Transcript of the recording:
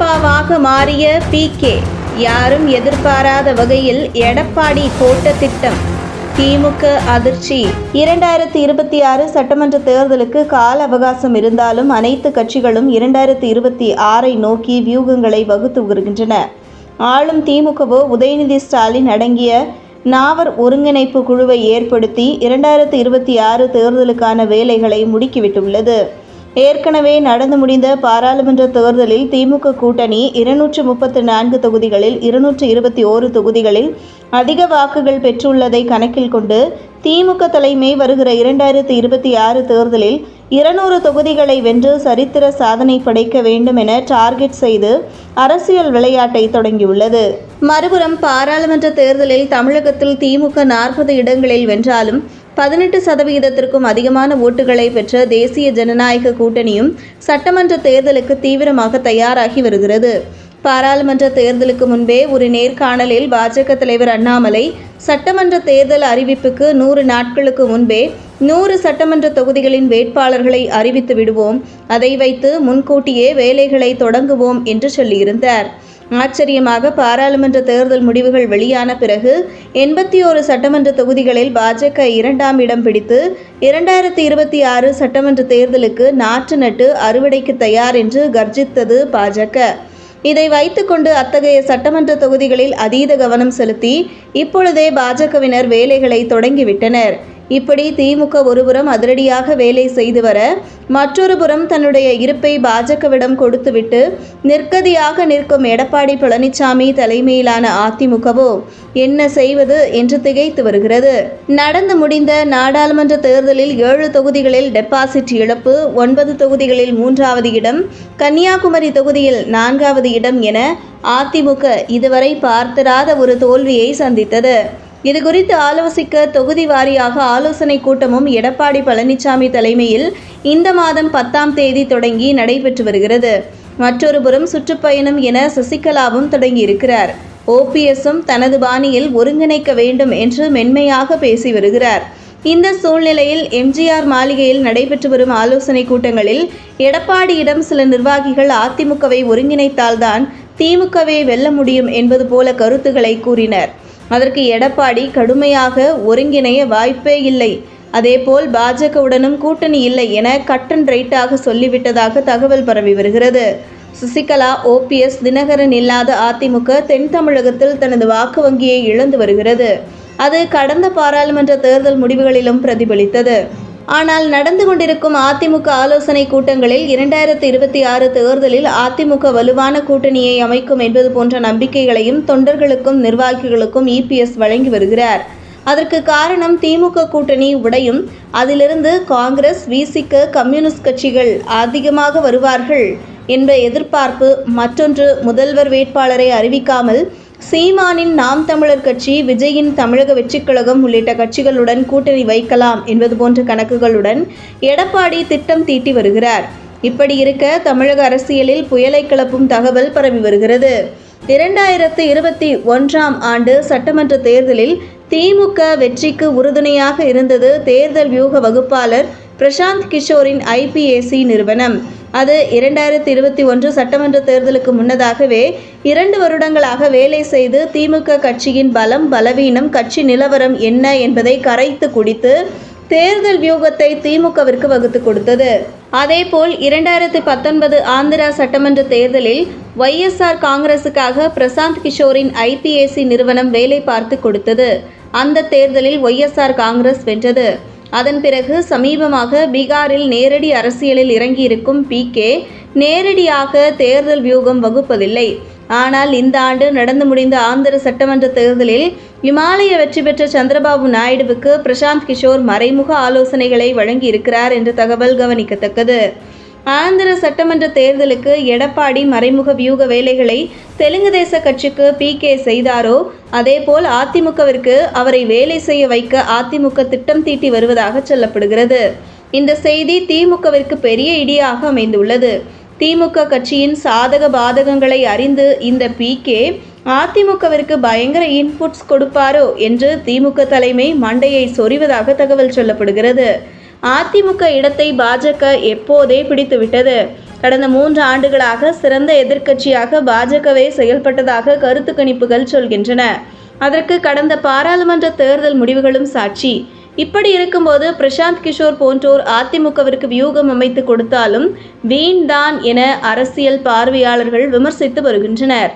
அப்பாவாக மாறிய PK. யாரும் எதிர்பாராத வகையில் எடப்பாடி போட்ட திட்டம். திமுக அதிர்ச்சி. 2026 சட்டமன்ற தேர்தலுக்கு கால அவகாசம் இருந்தாலும் அனைத்து கட்சிகளும் 2026 நோக்கி வியூகங்களை வகுத்து வருகின்றன. ஆளும் திமுகவோ உதயநிதி ஸ்டாலின் அடங்கிய நாவர் ஒருங்கிணைப்பு குழுவை ஏற்படுத்தி 2026 தேர்தலுக்கான வேலைகளை முடுக்கிவிட்டுள்ளது. ஏற்கனவே நடந்து முடிந்த பாராளுமன்ற தேர்தலில் திமுக கூட்டணி 234 தொகுதிகளில் 221 தொகுதிகளில் அதிக வாக்குகள் பெற்றுள்ளதை கணக்கில் கொண்டு திமுக தலைமை வருகிற 2026 தேர்தலில் 200 தொகுதிகளை வென்று சரித்திர சாதனை படைக்க வேண்டும் என டார்கெட் செய்து அரசியல் விளையாட்டை தொடங்கியுள்ளது. மறுபுறம் பாராளுமன்ற தேர்தலில் தமிழகத்தில் திமுக 40 இடங்களில் வென்றாலும் 18% அதிகமான ஓட்டுகளை பெற்ற தேசிய ஜனநாயக கூட்டணியும் சட்டமன்ற தேர்தலுக்கு தீவிரமாக தயாராகி வருகிறது. பாராளுமன்ற தேர்தலுக்கு முன்பே ஒரு நேர்காணலில் பாஜக தலைவர் அண்ணாமலை சட்டமன்ற தேர்தல் அறிவிப்புக்கு 100 நாட்களுக்கு முன்பே 100 சட்டமன்ற தொகுதிகளின் வேட்பாளர்களை அறிவித்து விடுவோம், அதை வைத்து முன்கூட்டியே வேலைகளை தொடங்குவோம் என்று சொல்லியிருந்தார். ஆச்சரியமாக பாராளுமன்ற தேர்தல் முடிவுகள் வெளியான பிறகு 81 சட்டமன்ற தொகுதிகளில் பாஜக 2ஆம் இடம் பிடித்து 2026 சட்டமன்ற தேர்தலுக்கு நாற்று நட்டு அறுவடைக்கு தயார் என்று கர்ஜித்தது பாஜக. இதை வைத்துக்கொண்டு அத்தகைய சட்டமன்ற தொகுதிகளில் அதீத கவனம் செலுத்தி இப்பொழுதே பாஜகவினர் வேலைகளை தொடங்கிவிட்டனர். இப்படி திமுக ஒருபுறம் அதிரடியாக வேலை செய்து வர, மற்றொரு புறம் தன்னுடைய இருப்பை பாஜகவிடம் கொடுத்துவிட்டு நிற்கதியாக நிற்கும் எடப்பாடி பழனிசாமி தலைமையிலான அதிமுகவோ என்ன செய்வது என்று திகைத்து வருகிறது. நடந்து முடிந்த நாடாளுமன்ற தேர்தலில் 7 தொகுதிகளில் டெபாசிட் இழப்பு, 9 தொகுதிகளில் 3வது இடம், கன்னியாகுமரி தொகுதியில் 4வது இடம் என அதிமுக இதுவரை பார்த்திராத ஒரு தோல்வியை சந்தித்தது. இது குறித்து ஆலோசிக்க தொகுதி வாரியாக ஆலோசனை கூட்டமும் எடப்பாடி பழனிசாமி தலைமையில் இந்த மாதம் 10ஆம் தேதி தொடங்கி நடைபெற்று வருகிறது. மற்றொரு புறம் சுற்றுப்பயணம் என சசிகலாவும் தொடங்கியிருக்கிறார். OPSம் தனது பாணியில் ஒருங்கிணைக்க வேண்டும் என்று மென்மையாக பேசி வருகிறார். இந்த சூழ்நிலையில் MGR மாளிகையில் நடைபெற்று வரும் ஆலோசனை கூட்டங்களில் எடப்பாடியிடம் சில நிர்வாகிகள் அதிமுகவை ஒருங்கிணைத்தால்தான் திமுகவை வெல்ல முடியும் என்பது போல கருத்துக்களை கூறினர். அதற்கு எடப்பாடி கடுமையாக ஒருங்கிணைய வாய்ப்பே இல்லை, அதேபோல் பாஜகவுடனும் கூட்டணி இல்லை என கட் அண்ட் ரைட்டாக சொல்லிவிட்டதாக தகவல் பரவி வருகிறது. சசிகலா, OPS, தினகரன் இல்லாத அதிமுக தென் தமிழகத்தில் தனது வாக்கு வங்கியை இழந்து வருகிறது. அது கடந்த பாராளுமன்ற தேர்தல் முடிவுகளிலும் பிரதிபலித்தது. ஆனால் நடந்து கொண்டிருக்கும் அதிமுக ஆலோசனை கூட்டங்களில் 2026 தேர்தலில் அதிமுக வலுவான கூட்டணியை அமைக்கும் என்பது போன்ற நம்பிக்கைகளையும் தொண்டர்களுக்கும் நிர்வாகிகளுக்கும் EPS வழங்கி வருகிறார். அதற்கு காரணம் திமுக கூட்டணி உடையும், அதிலிருந்து காங்கிரஸ், VCK, கம்யூனிஸ்ட் கட்சிகள் அதிகமாக வருவார்கள் என்ற எதிர்பார்ப்பு. மற்றொன்று, முதல்வர் வேட்பாளரை அறிவிக்காமல் சீமானின் நாம் தமிழர் கட்சி, விஜயின் தமிழக வெற்றிக் கழகம் உள்ளிட்ட கட்சிகளுடன் கூட்டணி வைக்கலாம் என்பது போன்ற கணக்குகளுடன் எடப்பாடி திட்டம் தீட்டி வருகிறார். இப்படி இருக்க தமிழக அரசியலில் புயலை கிளப்பும் தகவல் பரவி வருகிறது. 2021ஆம் ஆண்டு சட்டமன்ற தேர்தலில் திமுக வெற்றிக்கு உறுதுணையாக இருந்தது தேர்தல் வியூக வகுப்பாளர் பிரசாந்த் கிஷோரின் IPAC நிறுவனம். அது 2021 சட்டமன்ற தேர்தலுக்கு முன்னதாகவே 2 வருடங்களாக வேலை செய்து திமுக கட்சியின் பலம், பலவீனம், கட்சி நிலவரம் என்ன என்பதை கரைத்து குடித்து தேர்தல் வியூகத்தை திமுகவிற்கு வகுத்து கொடுத்தது. அதேபோல் 2019 ஆந்திரா சட்டமன்ற தேர்தலில் YSR காங்கிரசுக்காக பிரசாந்த் கிஷோரின் IPAC நிறுவனம் வேலை பார்த்து கொடுத்தது. அந்த தேர்தலில் YSR காங்கிரஸ் வென்றது. அதன் பிறகு சமீபமாக பீகாரில் நேரடி அரசியலில் இறங்கியிருக்கும் PK நேரடியாக தேர்தல் வியூகம் வகுப்பதில்லை. ஆனால் இந்த ஆண்டு நடந்து முடிந்த ஆந்திர சட்டமன்ற தேர்தலில் இமாலய வெற்றி பெற்ற சந்திரபாபு நாயுடுவுக்கு பிரசாந்த் கிஷோர் மறைமுக ஆலோசனைகளை வழங்கியிருக்கிறார் என்ற தகவல் கவனிக்கத்தக்கது. ஆந்திர சட்டமன்ற தேர்தலுக்கு எடப்பாடி மறைமுக வியூக வேலைகளை தெலுங்கு தேச கட்சிக்கு PK செய்தாரோ, அதேபோல் அதிமுகவிற்கு அவரை வேலை செய்ய வைக்க அதிமுக திட்டம் தீட்டி வருவதாக சொல்லப்படுகிறது. இந்த செய்தி திமுகவிற்கு பெரிய இடியாக அமைந்துள்ளது. திமுக கட்சியின் சாதக பாதகங்களை அறிந்து இந்த PK அதிமுகவிற்கு பயங்கர இன்புட்ஸ் கொடுப்பாரோ என்று திமுக தலைமை மண்டையை சொறிவதாக தகவல் சொல்லப்படுகிறது. அதிமுக இடத்தை பாஜக எப்போதே பிடித்துவிட்டது. கடந்த 3 ஆண்டுகளாக சிறந்த எதிர்க்கட்சியாக பாஜகவே செயல்பட்டதாக கருத்து கணிப்புகள் சொல்கின்றன. அதற்கு கடந்த பாராளுமன்ற தேர்தல் முடிவுகளும் சாட்சி. இப்படி இருக்கும்போது பிரசாந்த் கிஷோர் போன்றோர் அதிமுகவிற்கு வியூகம் அமைத்து கொடுத்தாலும் வீண்தான் என அரசியல் பார்வையாளர்கள் விமர்சித்து வருகின்றனர்.